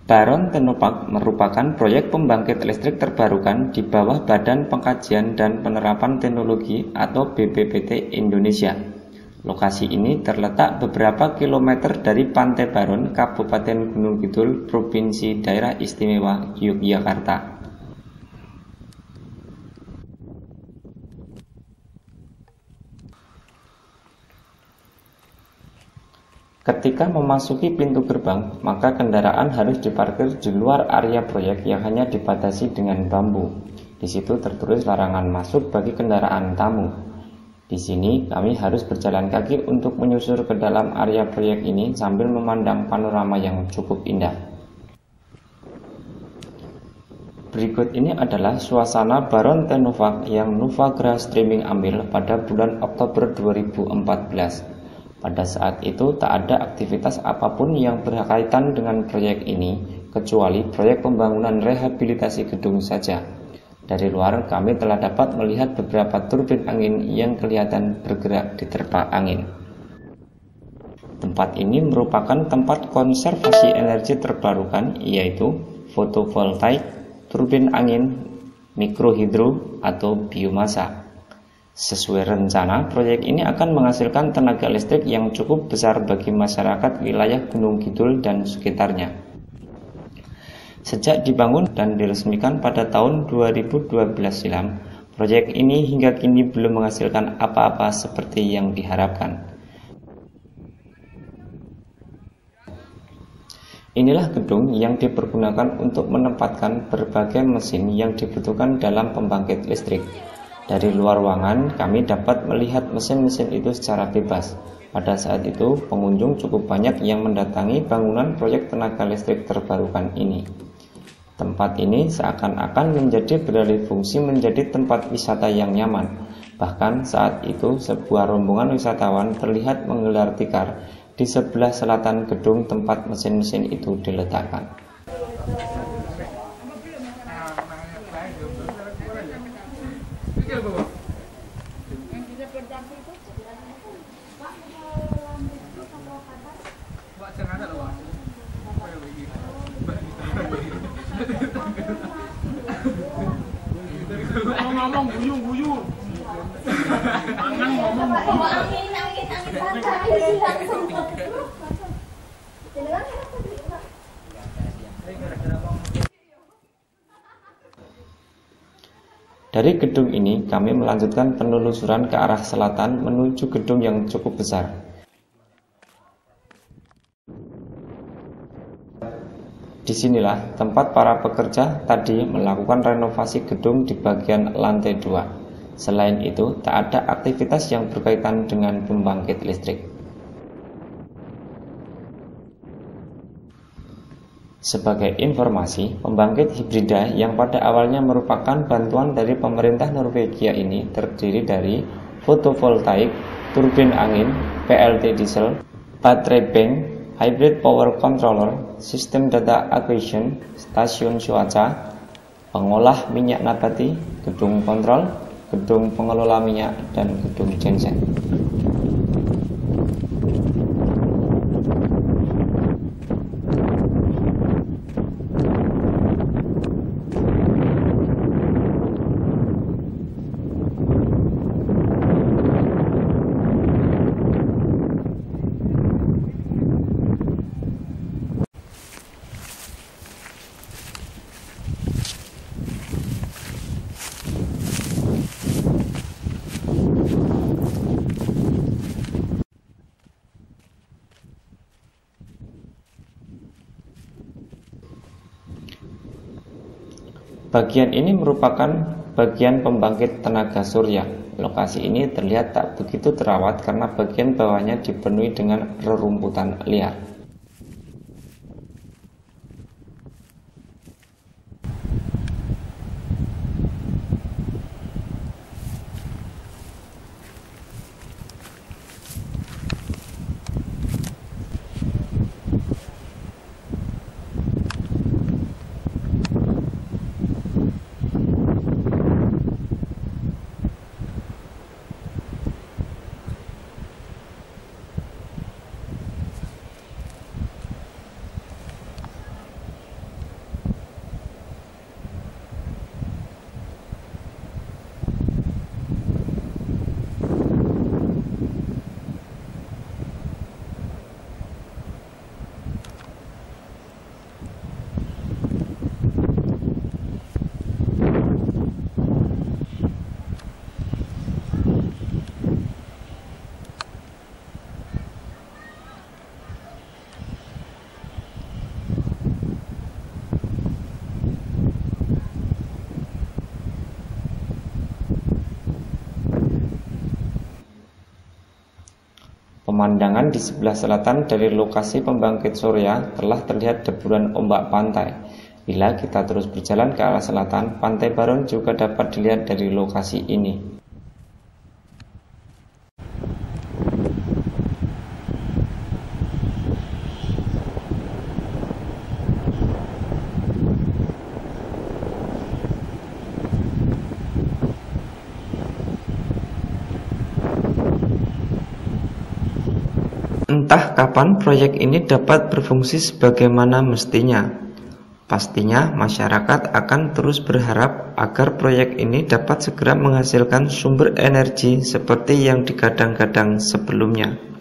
Baron Tenopak merupakan proyek pembangkit listrik terbarukan di bawah Badan Pengkajian dan Penerapan Teknologi atau BPPT Indonesia. Lokasi ini terletak beberapa kilometer dari Pantai Baron, Kabupaten Gunung Kidul, Provinsi Daerah Istimewa Yogyakarta. Ketika memasuki pintu gerbang, maka kendaraan harus diparkir di luar area proyek yang hanya dibatasi dengan bambu. Di situ tertulis larangan masuk bagi kendaraan tamu. Di sini kami harus berjalan kaki untuk menyusur ke dalam area proyek ini sambil memandang panorama yang cukup indah. Berikut ini adalah suasana Baron Tenopak yang Nuvagra Streaming ambil pada bulan Oktober 2014. Pada saat itu tak ada aktivitas apapun yang berkaitan dengan proyek ini, kecuali proyek pembangunan rehabilitasi gedung saja. Dari luar kami telah dapat melihat beberapa turbin angin yang kelihatan bergerak diterpa angin. Tempat ini merupakan tempat konservasi energi terbarukan, yaitu fotovoltaik, turbin angin, mikrohidro, atau biomasa. Sesuai rencana, proyek ini akan menghasilkan tenaga listrik yang cukup besar bagi masyarakat wilayah Gunung Kidul dan sekitarnya. Sejak dibangun dan diresmikan pada tahun 2012 silam, proyek ini hingga kini belum menghasilkan apa-apa seperti yang diharapkan. Inilah gedung yang dipergunakan untuk menempatkan berbagai mesin yang dibutuhkan dalam pembangkit listrik. Dari luar ruangan, kami dapat melihat mesin-mesin itu secara bebas. Pada saat itu, pengunjung cukup banyak yang mendatangi bangunan proyek tenaga listrik terbarukan ini. Tempat ini seakan-akan menjadi beralih fungsi menjadi tempat wisata yang nyaman. Bahkan saat itu, sebuah rombongan wisatawan terlihat menggelar tikar di sebelah selatan gedung tempat mesin-mesin itu diletakkan. Ngomong guyu. Mangan ngomong angin langsung. Dari gedung ini kami melanjutkan penelusuran ke arah selatan menuju gedung yang cukup besar. Disinilah tempat para pekerja tadi melakukan renovasi gedung di bagian lantai 2. Selain itu, tak ada aktivitas yang berkaitan dengan pembangkit listrik. Sebagai informasi, pembangkit hibrida yang pada awalnya merupakan bantuan dari pemerintah Norwegia ini terdiri dari fotovoltaik, turbin angin, PLT diesel, baterai bank, hybrid power controller, sistem data acquisition, stasiun cuaca, pengolah minyak nabati, gedung kontrol, gedung pengelola minyak, dan gedung genset. Bagian ini merupakan bagian pembangkit tenaga surya. Lokasi ini terlihat tak begitu terawat karena bagian bawahnya dipenuhi dengan rerumputan liar. Pemandangan di sebelah selatan dari lokasi pembangkit surya telah terlihat deburan ombak pantai. Bila kita terus berjalan ke arah selatan, Pantai Baron juga dapat dilihat dari lokasi ini. Entah kapan proyek ini dapat berfungsi sebagaimana mestinya. Pastinya masyarakat akan terus berharap agar proyek ini dapat segera menghasilkan sumber energi seperti yang digadang-gadang sebelumnya.